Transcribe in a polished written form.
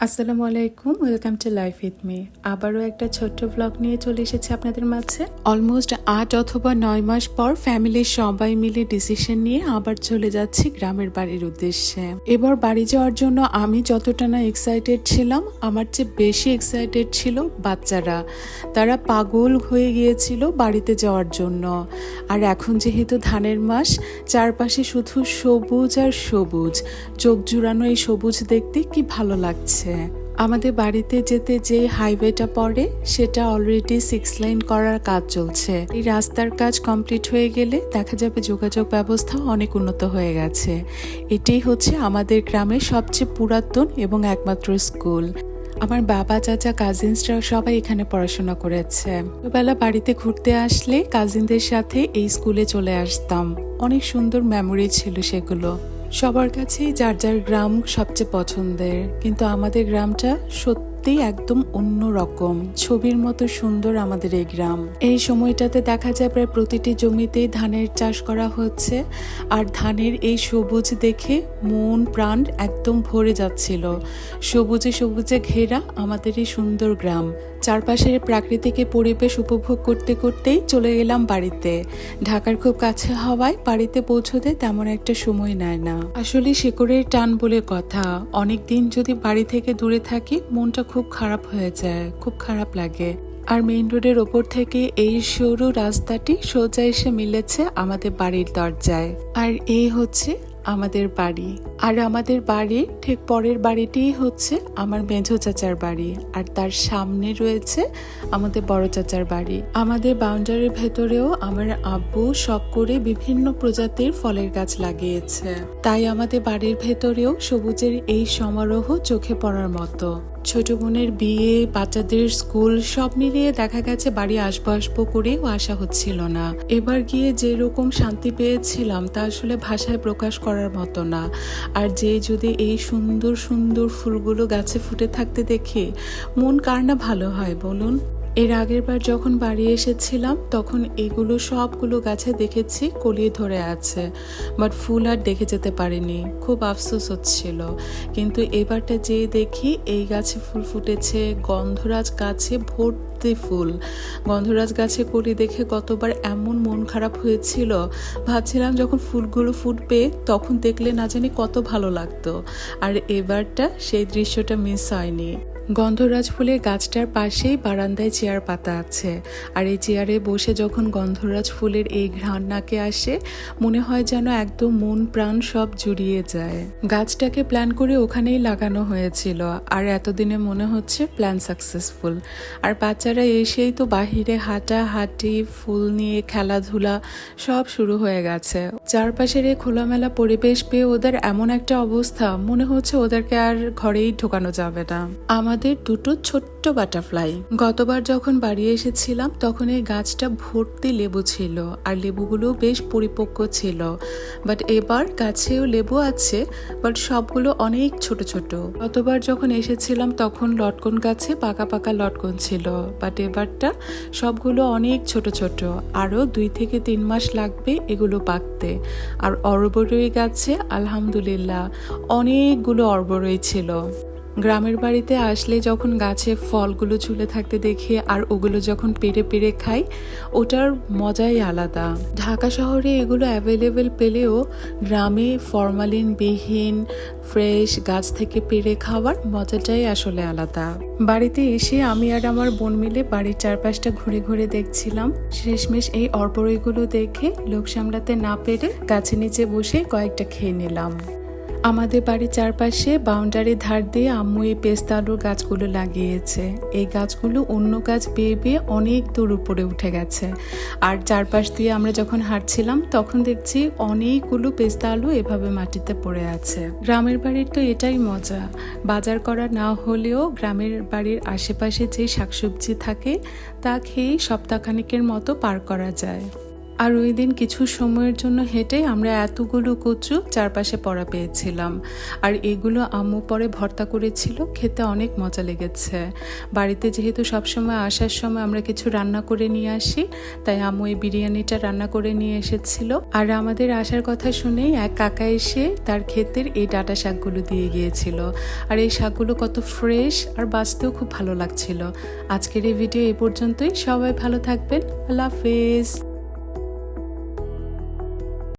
আসসালামু আলাইকুম, welcome to life with me. আবারও একটা ছোট্ট ব্লগ নিয়ে চলে এসেছি আপনাদের মাঝে। অলমোস্ট ৮ অথবা ৯ মাস পর ফ্যামিলির সবাই মিলে ডিসিশন নিয়ে আবার চলে যাচ্ছি গ্রামের বাড়ির উদ্দেশ্যে। এবার বাড়ি যাওয়ার জন্য আমি যতটা না এক্সাইটেড ছিলাম, আমার চেয়ে বেশি এক্সাইটেড ছিল বাচ্চারা। তারা পাগল হয়ে গিয়েছিল বাড়িতে যাওয়ার জন্য। আর এখন যেহেতু ধানের মাস, চারপাশে শুধু সবুজ আর সবুজ, চোখ জুড়ানো এই সবুজ দেখতে কি ভালো লাগছে। আমাদের বাড়িতে যেতে যে হাইওয়েটা পড়ে সেটা অলরেডি 6 লাইন করার কাজ চলছে। এই রাস্তার কাজ কমপ্লিট হয়ে গেলে দেখা যাবে যোগাযোগ ব্যবস্থা অনেক উন্নত হয়ে গেছে। এটাই হচ্ছে আমাদের গ্রামের সবচেয়ে পুরাতন এবং একমাত্র স্কুল। আমার বাবা, চাচা, কাজিনসরা সবাই এখানে পড়াশোনা করেছে। ছোটবেলা বাড়িতে ঘুরতে আসলে কাজিনদের সাথে এই স্কুলে চলে আসতাম। অনেক সুন্দর মেমোরি ছিল সেগুলো। সবার কাছেই যার যার গ্রাম সবচেয়ে পছন্দের, কিন্তু আমাদের গ্রামটা সত্যি একদম অন্য রকম। ছবির মতো সুন্দর আমাদের এই গ্রাম। এই সময়টাতে দেখা যায় প্রায় প্রতিটি জমিতেই ধানের চাষ করা হচ্ছে, আর ধানের এই সবুজ দেখে মন প্রাণ একদম ভরে যাচ্ছিল। সবুজে সবুজে ঘেরা আমাদের এই সুন্দর গ্রাম। চারপাশের প্রাকৃতিক পরিবেশ উপভোগ করতে করতেই চলে গেলাম বাড়িতে। ঢাকার খুব কাছে হওয়ায় বাড়িতে পৌঁছতে তেমন একটা সময় নেয় না। আসলে শিকড়ের টান বলে কথা, অনেক দিন যদি বাড়ি থেকে দূরে থাকি মনটা খুব খারাপ হয়ে যায়, খুব খারাপ লাগে। আর মেইন রোডের ওপর থেকে এই সরু রাস্তাটি সোজা এসে মিলেছে আমাদের বাড়ির দরজায়। আর এই হচ্ছে আমাদের বাড়ি। আর আমাদের বাড়ির ঠিক পরের বাড়িটিই হচ্ছে আমার মেঝো চাচার বাড়ি, আর তার সামনে রয়েছে আমাদের বড় চাচার বাড়ি। আমাদের বাউন্ডারির ভেতরেও আমার আব্বু শখ করে বিভিন্ন প্রজাতির ফলের গাছ লাগিয়েছে, তাই আমাদের বাড়ির ভেতরেও সবুজের এই সমারোহ চোখে পড়ার মতো। ছোট বোনের বিয়ে, বাচ্চাদের স্কুল সব মিলিয়ে দেখা গেছে বাড়ি আসবো করেও আসা হচ্ছিল না। এবার গিয়ে যে রকম শান্তি পেয়েছিলাম তা আসলে ভাষায় প্রকাশ করার মতো না। আর যে যদি এই সুন্দর সুন্দর ফুলগুলো গাছে ফুটে থাকতে দেখে মন কার না ভালো হয় বলুন। এর আগের বার যখন বাড়ি এসেছিলাম তখন এগুলো সবগুলো গাছে দেখেছি কলিয়ে ধরে আছে, বাট ফুল আর দেখে যেতে পারিনি। খুব আফসোস হচ্ছিল। কিন্তু এবারটা যেয়ে দেখি এই গাছে ফুল ফুটেছে, গন্ধরাজ গাছে ভর্তি ফুল। গন্ধরাজ গাছে কলি দেখে গতবার এমন মন খারাপ হয়েছিল, ভাবছিলাম যখন ফুলগুলো ফুটবে তখন দেখলে না জানি কত ভালো লাগতো। আর এবারটা সেই দৃশ্যটা মিস হয়নি। গন্ধরাজ ফুলের গাছটার পাশেই বারান্দায় চেয়ার পাতা আছে, আর এই চেয়ারে বসে যখন গন্ধরাজ ফুলের এই ঘ্রাণ নাকে আসে মনে হয় যেন একদম মন প্রাণ সব জুড়িয়ে যায়। গাছটাকে প্ল্যান করে ওখানেই লাগানো হয়েছিল, আর এতদিনে মনে হচ্ছে প্ল্যান সাকসেসফুল। আর বাচ্চারা এসেই তো বাহিরে হাঁটাহাঁটি, ফুল নিয়ে খেলাধুলা সব শুরু হয়ে গেছে। চারপাশের এই খোলামেলা পরিবেশ পেয়ে ওদের এমন একটা অবস্থা, মনে হচ্ছে ওদেরকে আর ঘরেই ঢোকানো যাবে না। আমাদের দুটো ছোট্ট বাটারফ্লাই। গতবার যখন বাড়ি এসেছিলাম তখন এই গাছটা ভর্তি লেবু ছিল, আর লেবুগুলো বেশ পরিপক্ক ছিল। বাট এবার গাছেও লেবু আছে, বাট সবগুলো অনেক ছোট ছোট। গতবার যখন এসেছিলাম তখন লটকন গাছে পাকা পাকা লটকন ছিল, বাট এবারটা সবগুলো অনেক ছোট ছোট। আরও 2 থেকে 3 মাস লাগবে এগুলো পাকতে। আর অরবরই গাছে আলহামদুলিল্লাহ অনেকগুলো অরবরই ছিল। গ্রামের বাড়িতে আসলে যখন গাছে ফলগুলো ঝুলে থাকতে দেখি আর ওগুলো যখন পেড়ে পেড়ে খাই, ওটার মজাই আলাদা। ঢাকা শহরে এগুলো অ্যাভেলেবেল পেলেও গ্রামে ফরমালিনবিহীন ফ্রেশ গাছ থেকে পেড়ে খাওয়ার মজাটাই আসলে আলাদা। বাড়িতে এসে আমি আর আমার বোন মিলে বাড়ির চারপাশটা ঘুরে ঘুরে দেখছিলাম। শেষমেশ এই অরবরইগুলো দেখে লোভ সামলাতে না পেরে গাছের নিচে বসে কয়েকটা খেয়ে নিলাম। আমাদের বাড়ির চারপাশে বাউন্ডারির ধার দিয়ে আম্মু এই পেস্তা আলুর গাছগুলো লাগিয়েছে। এই গাছগুলো অন্য গাছ বেয়ে বেয়ে অনেক দূর উপরে উঠে গেছে। আর চারপাশ দিয়ে আমরা যখন হাঁটছিলাম তখন দেখছি অনেকগুলো পেস্তা আলু এভাবে মাটিতে পড়ে আছে। গ্রামের বাড়ির তো এটাই মজা, বাজার করা না হলেও গ্রামের বাড়ির আশেপাশে যে শাকসবজি থাকে তা খেয়েই সপ্তাহখানেকের মতো পার করা যায়। আর ওই দিন কিছু সময়ের জন্য হেঁটে আমরা এতগুলো কচু চারপাশে পড়া পেয়েছিলাম। আর এগুলো আম্মু পরে ভর্তা করেছিল, খেতে অনেক মজা লেগেছে। বাড়িতে যেহেতু সবসময় আসার সময় আমরা কিছু রান্না করে নিয়ে আসি, তাই আম্মু এই বিরিয়ানিটা রান্না করে নিয়ে এসেছিল। আর আমাদের আসার কথা শুনেই এক কাকা এসে তার ক্ষেতের এই ডাঁটা শাকগুলো দিয়ে গিয়েছিল। আর এই শাকগুলো কত ফ্রেশ আর বাঁচতেও খুব ভালো লাগছিল। আজকের এই ভিডিও এই পর্যন্তই। সবাই ভালো থাকবেন। আল্লাহ হাফেজ।